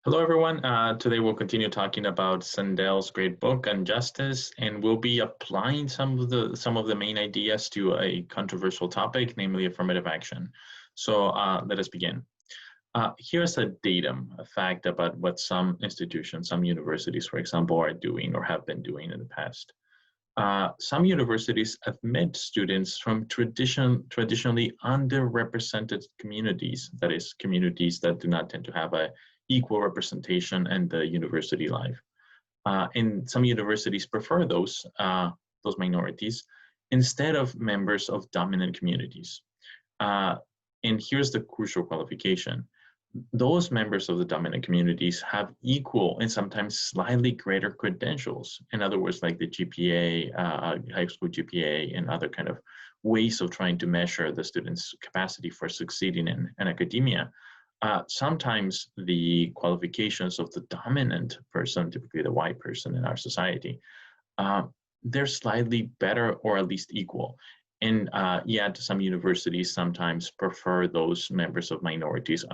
Hello, everyone. Today we'll continue talking about Sandel's great book on justice, and we'll be applying some of the main ideas to a controversial topic, namely affirmative action. So let us begin. Here's a datum, a fact about what some institutions, some universities, for example, are doing or have been doing in the past. Some universities admit students from traditionally underrepresented communities, that is, communities that do not tend to have a equal representation in the university life. And some universities prefer those minorities instead of members of dominant communities. And here's the crucial qualification. Those members of the dominant communities have equal and sometimes slightly greater credentials. In other words, like the GPA, high school GPA, and other kind of ways of trying to measure the student's capacity for succeeding in academia. Sometimes the qualifications of the dominant person, typically the white person in our society, they're slightly better or at least equal. And yet some universities sometimes prefer those members of minorities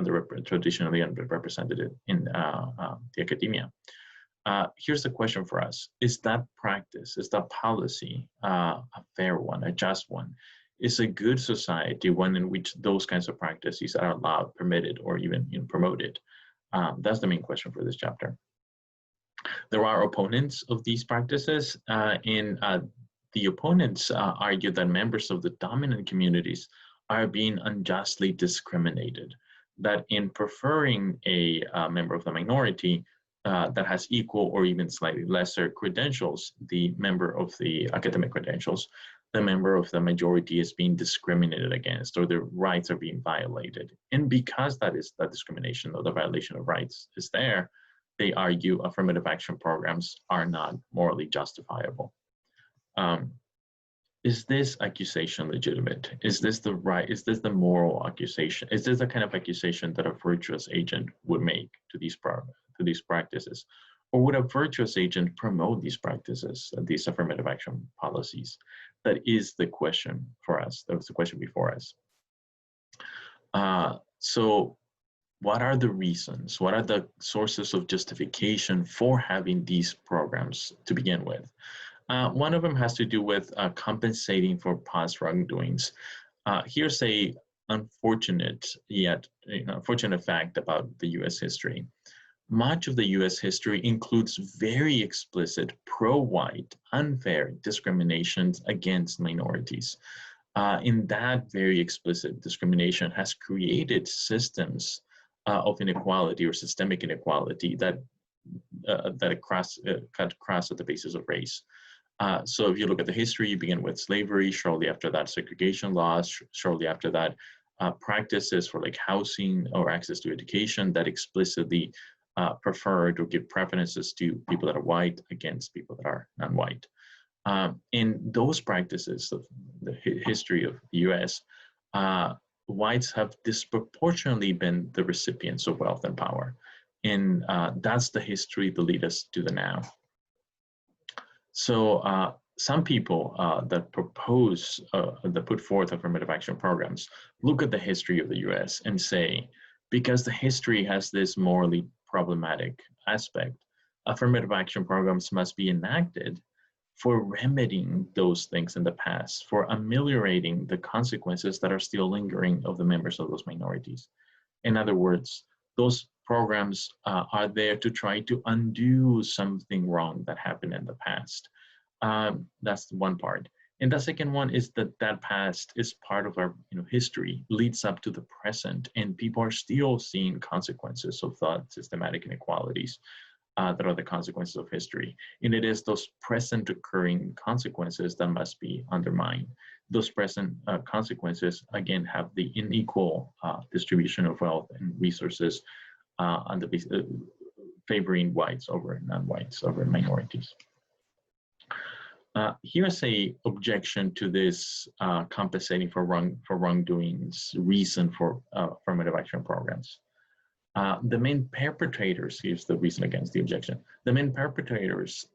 traditionally underrepresented in the academia. Here's the question for us. Is that practice, is that policy a fair one, a just one? Is a good society one in which those kinds of practices are allowed, permitted, or even promoted? That's the main question for this chapter. There are opponents of these practices, and the opponents argue that members of the dominant communities are being unjustly discriminated, that in preferring a member of the minority that has equal or even slightly lesser credentials, the member of the academic credentials, the member of the majority is being discriminated against, or their rights are being violated. And because that discrimination or the violation of rights is there, they argue affirmative action programs are not morally justifiable. Is this accusation legitimate? Is this the moral accusation? Is this the kind of accusation that a virtuous agent would make to these practices? Or would a virtuous agent promote these practices, these affirmative action policies? That is the question for us. That was the question before us. So what are the reasons? What are the sources of justification for having these programs to begin with? One of them has to do with compensating for past wrongdoings. Here's a unfortunate unfortunate fact about the U.S. history. Much of the U.S. history includes very explicit pro-white, unfair discriminations against minorities. In that very explicit discrimination has created systems of inequality or systemic inequality that cut across at the basis of race. So if you look at the history, you begin with slavery, shortly after that segregation laws, shortly after that practices for like housing or access to education that explicitly preferred or give preferences to people that are white against people that are non-white. In those practices of the history of the US, whites have disproportionately been the recipients of wealth and power. And that's the history that lead us to the now. So some people that put forth affirmative action programs look at the history of the US and say, because the history has this morally problematic aspect, affirmative action programs must be enacted for remedying those things in the past, for ameliorating the consequences that are still lingering of the members of those minorities. In other words, those programs are there to try to undo something wrong that happened in the past. That's one part. And the second one is that past is part of our history, leads up to the present, and people are still seeing consequences of thought systematic inequalities that are the consequences of history. And it is those present occurring consequences that must be undermined. Those present consequences, again, have the unequal distribution of wealth and resources on the favoring whites over non-whites, over minorities. Here's a objection to this compensating for wrongdoings reason for affirmative action programs. The main perpetrators, here's the reason against the objection, the main perpetrators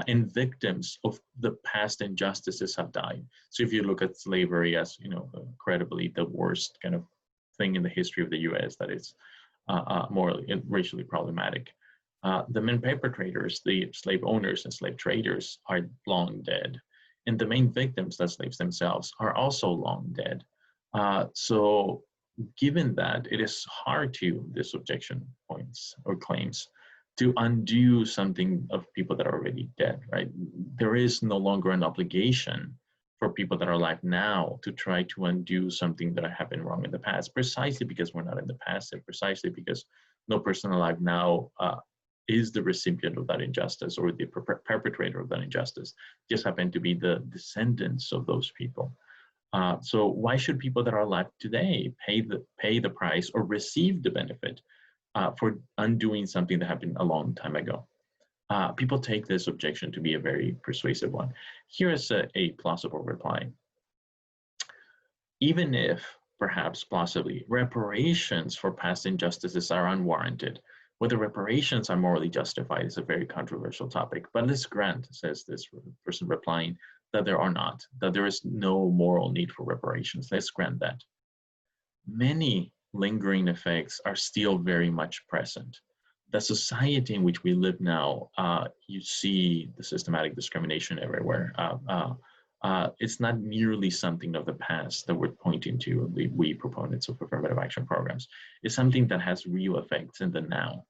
and victims of the past injustices have died. So if you look at slavery as incredibly the worst kind of thing in the history of the US, that is morally and racially problematic. The main perpetrators, the slave owners and slave traders, are long dead. And the main victims, the slaves themselves, are also long dead. So given that, it is hard to, this objection points or claims, to undo something of people that are already dead, right? There is no longer an obligation for people that are alive now to try to undo something that happened wrong in the past, precisely because we're not in the past, and precisely because no person alive now is the recipient of that injustice or the perpetrator of that injustice, just happen to be the descendants of those people. So why should people that are alive today pay the price or receive the benefit for undoing something that happened a long time ago? People take this objection to be a very persuasive one. Here is a plausible reply. Even if, perhaps plausibly, reparations for past injustices are unwarranted, whether reparations are morally justified is a very controversial topic. But let's grant, says this person replying, that there are not, that there is no moral need for reparations. Let's grant that. Many lingering effects are still very much present. The society in which we live now, you see the systematic discrimination everywhere. It's not merely something of the past that we're pointing to, we proponents of affirmative action programs. It's something that has real effects in the now.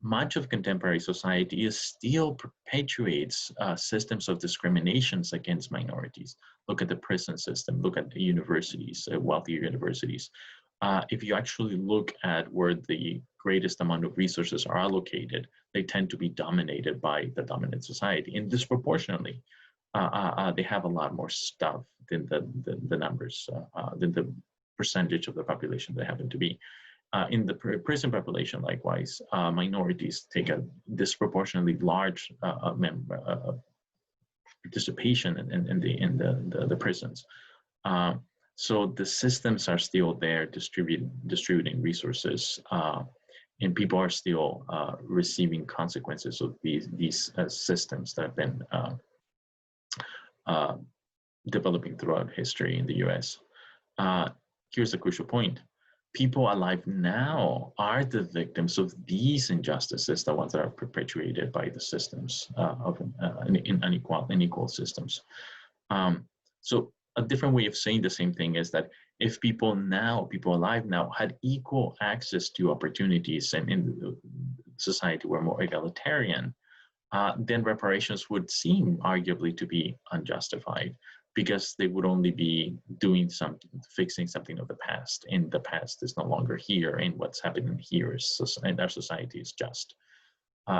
Much of contemporary society still perpetuates systems of discriminations against minorities. Look at the prison system, look at the universities, wealthier universities. If you actually look at where the greatest amount of resources are allocated, they tend to be dominated by the dominant society, and disproportionately. They have a lot more stuff than the numbers, than the percentage of the population they happen to be. In the prison population, likewise, minorities take a disproportionately large participation in the prisons. So the systems are still there distributing resources, and people are still receiving consequences of these systems that have been developing throughout history in the US. Here's a crucial point. People alive now are the victims of these injustices, the ones that are perpetuated by the systems in unequal systems. So a different way of saying the same thing is that if people alive now had equal access to opportunities and in society were more egalitarian, then reparations would seem arguably to be unjustified, because they would only be doing something, fixing something of the past, and the past is no longer here, and what's happening here is, and our society is just.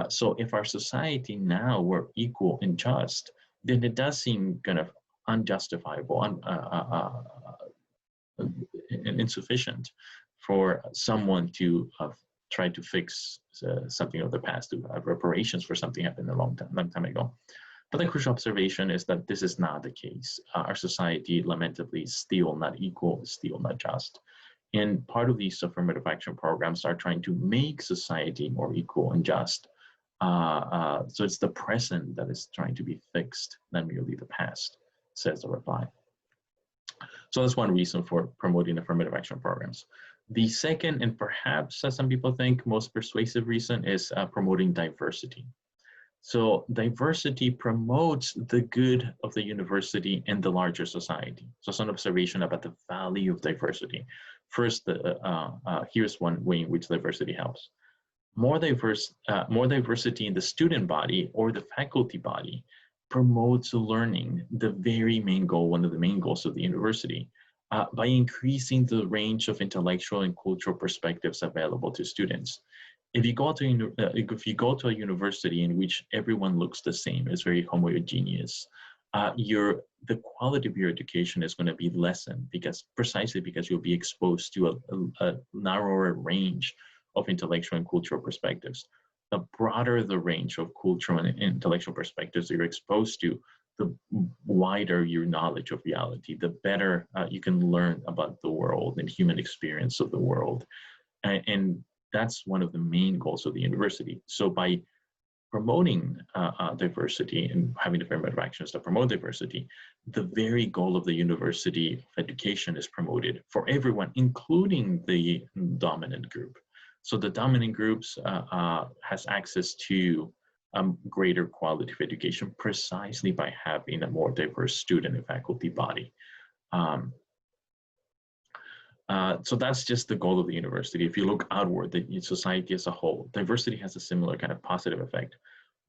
So if our society now were equal and just, then it does seem kind of unjustifiable and insufficient for someone to try to fix something of the past, to have reparations for something happened a long time ago. But the crucial observation is that this is not the case. Our society, lamentably, is still not equal, still not just. And part of these affirmative action programs are trying to make society more equal and just. So it's the present that is trying to be fixed, not merely the past, says the reply. So that's one reason for promoting affirmative action programs. The second, and perhaps, as some people think, most persuasive reason is promoting diversity. So diversity promotes the good of the university and the larger society. So it's an observation about the value of diversity. First, here's one way in which diversity helps. More diversity in the student body or the faculty body promotes learning, the very main goal, one of the main goals of the university, by increasing the range of intellectual and cultural perspectives available to students. If you go to a university in which everyone looks the same, it's very homogeneous, the quality of your education is going to be lessened, precisely because you'll be exposed to a narrower range of intellectual and cultural perspectives. The broader the range of cultural and intellectual perspectives that you're exposed to, the wider your knowledge of reality, the better you can learn about the world and human experience of the world. And that's one of the main goals of the university. So by promoting diversity and having affirmative actions that promote diversity, the very goal of the university education is promoted for everyone, including the dominant group. So the dominant groups has access to greater quality of education precisely by having a more diverse student and faculty body. So that's just the goal of the university. If you look outward, the society as a whole, diversity has a similar kind of positive effect.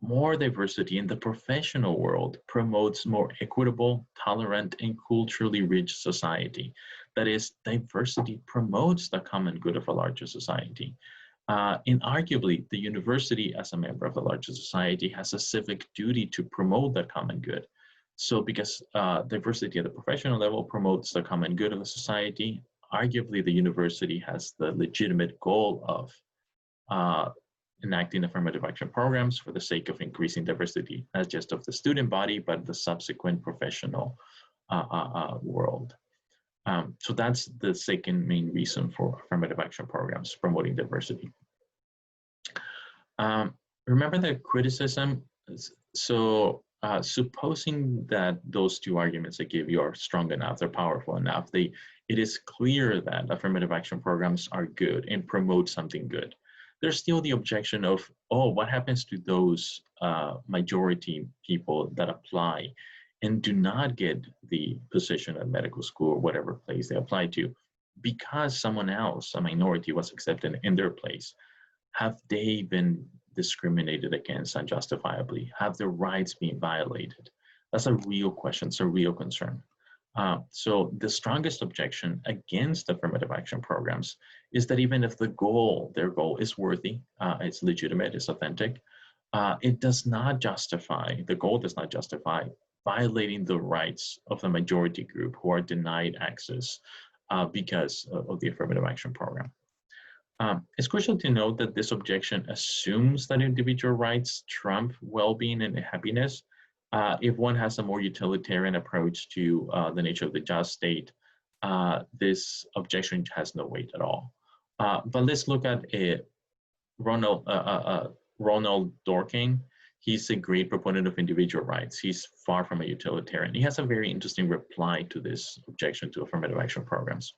More diversity in the professional world promotes more equitable, tolerant, and culturally rich society. That is, diversity promotes the common good of a larger society. And arguably, the university, as a member of the larger society, has a civic duty to promote that common good. So because diversity at the professional level promotes the common good of the society, arguably the university has the legitimate goal of enacting affirmative action programs for the sake of increasing diversity, not just of the student body, but the subsequent professional world. So that's the second main reason for affirmative action programs, promoting diversity. Remember the criticism. So supposing that those two arguments I gave you are strong enough, they're powerful enough, it is clear that affirmative action programs are good and promote something good. There's still the objection of, oh, what happens to those majority people that apply and do not get the position at medical school or whatever place they apply to because someone else, a minority, was accepted in their place? Have they been discriminated against unjustifiably? Have their rights been violated? That's a real question. It's a real concern. So the strongest objection against affirmative action programs is that even if their goal is worthy, it's legitimate, it's authentic, it does not justify, the goal does not justify violating the rights of the majority group who are denied access because of the affirmative action program. It's crucial to note that this objection assumes that individual rights trump well-being and happiness. If one has a more utilitarian approach to the nature of the just state, this objection has no weight at all. But let's look at Ronald Dworkin. He's a great proponent of individual rights. He's far from a utilitarian. He has a very interesting reply to this objection to affirmative action programs.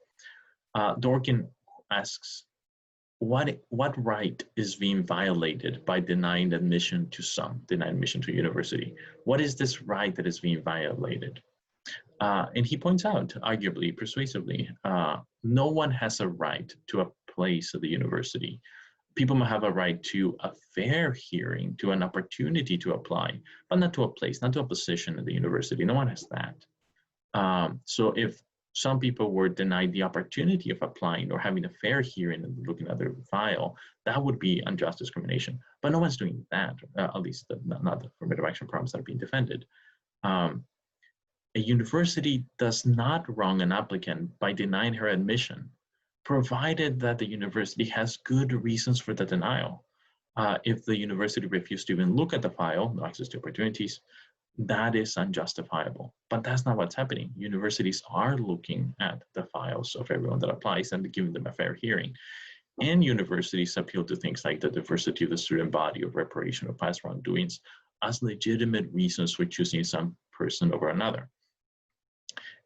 Dworkin asks, what right is being violated by denying admission to a university? What is this right that is being violated? And he points out, arguably, persuasively, no one has a right to a place at the university. People might have a right to a fair hearing, to an opportunity to apply, but not to a place, not to a position at the university. No one has that. So if some people were denied the opportunity of applying or having a fair hearing and looking at their file, that would be unjust discrimination. But no one's doing that, at least not the affirmative action programs that are being defended. A university does not wrong an applicant by denying her admission, provided that the university has good reasons for the denial. If the university refused to even look at the file, no access to opportunities, that is unjustifiable. But that's not what's happening. Universities are looking at the files of everyone that applies and giving them a fair hearing. And universities appeal to things like the diversity of the student body or reparation of past wrongdoings as legitimate reasons for choosing some person over another.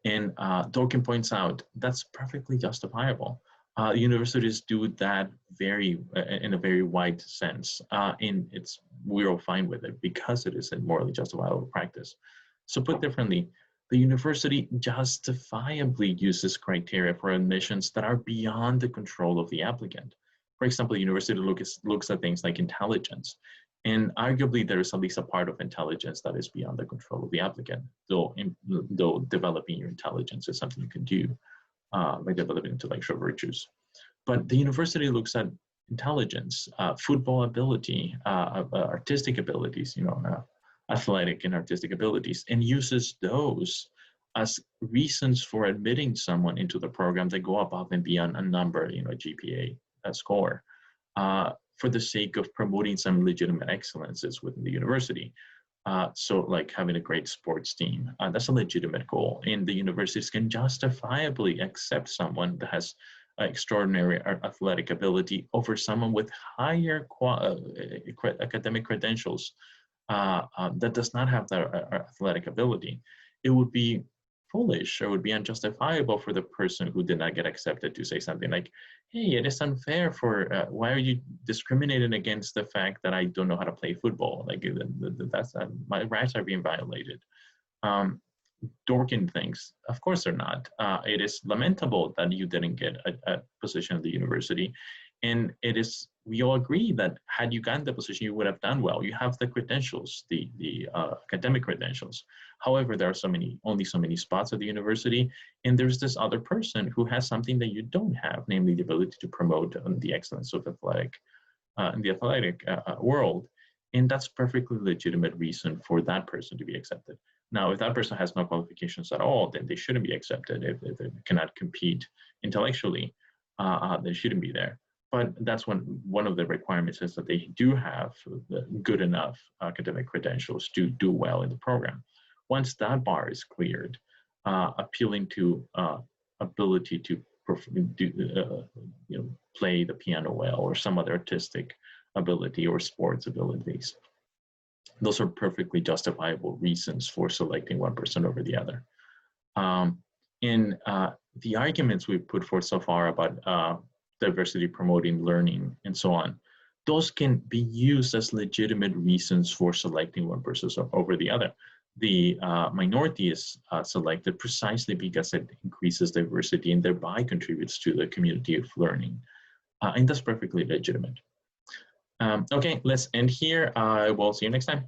And Dworkin points out that's perfectly justifiable. Universities do that in a very wide sense, and we're all fine with it because it is a morally justifiable practice. So put differently, the university justifiably uses criteria for admissions that are beyond the control of the applicant. For example, the university looks at things like intelligence, and arguably there is at least a part of intelligence that is beyond the control of the applicant, though developing your intelligence is something you can do by developing intellectual virtues. But the university looks at intelligence, football ability, artistic abilities, athletic and artistic abilities, and uses those as reasons for admitting someone into the program that go above and beyond a number, a GPA, a score, for the sake of promoting some legitimate excellences within the university. So like having a great sports team, that's a legitimate goal. And the universities can justifiably accept someone that has extraordinary athletic ability over someone with higher academic credentials that does not have that athletic ability. It would be foolish, or it would be unjustifiable for the person who did not get accepted to say something like, hey, it is unfair for, why are you discriminating against the fact that I don't know how to play football? Like, that's, my rights are being violated. Dorking things, of course they're not. It is lamentable that you didn't get a position at the university. And it is, we all agree that had you gotten the position, you would have done well. You have the credentials, the academic credentials. However, there are only so many spots at the university, and there's this other person who has something that you don't have, namely the ability to promote the excellence of in the athletic world. And that's perfectly legitimate reason for that person to be accepted. Now, if that person has no qualifications at all, then they shouldn't be accepted. If they cannot compete intellectually, they shouldn't be there. But that's one of the requirements is that they do have the good enough academic credentials to do well in the program. Once that bar is cleared, appealing to ability to play the piano well, or some other artistic ability or sports abilities, those are perfectly justifiable reasons for selecting one person over the other. In the arguments we've put forth so far about diversity promoting learning and so on, those can be used as legitimate reasons for selecting one person over the other. The minority is selected precisely because it increases diversity and thereby contributes to the community of learning. And that's perfectly legitimate. Okay, let's end here. We'll see you next time.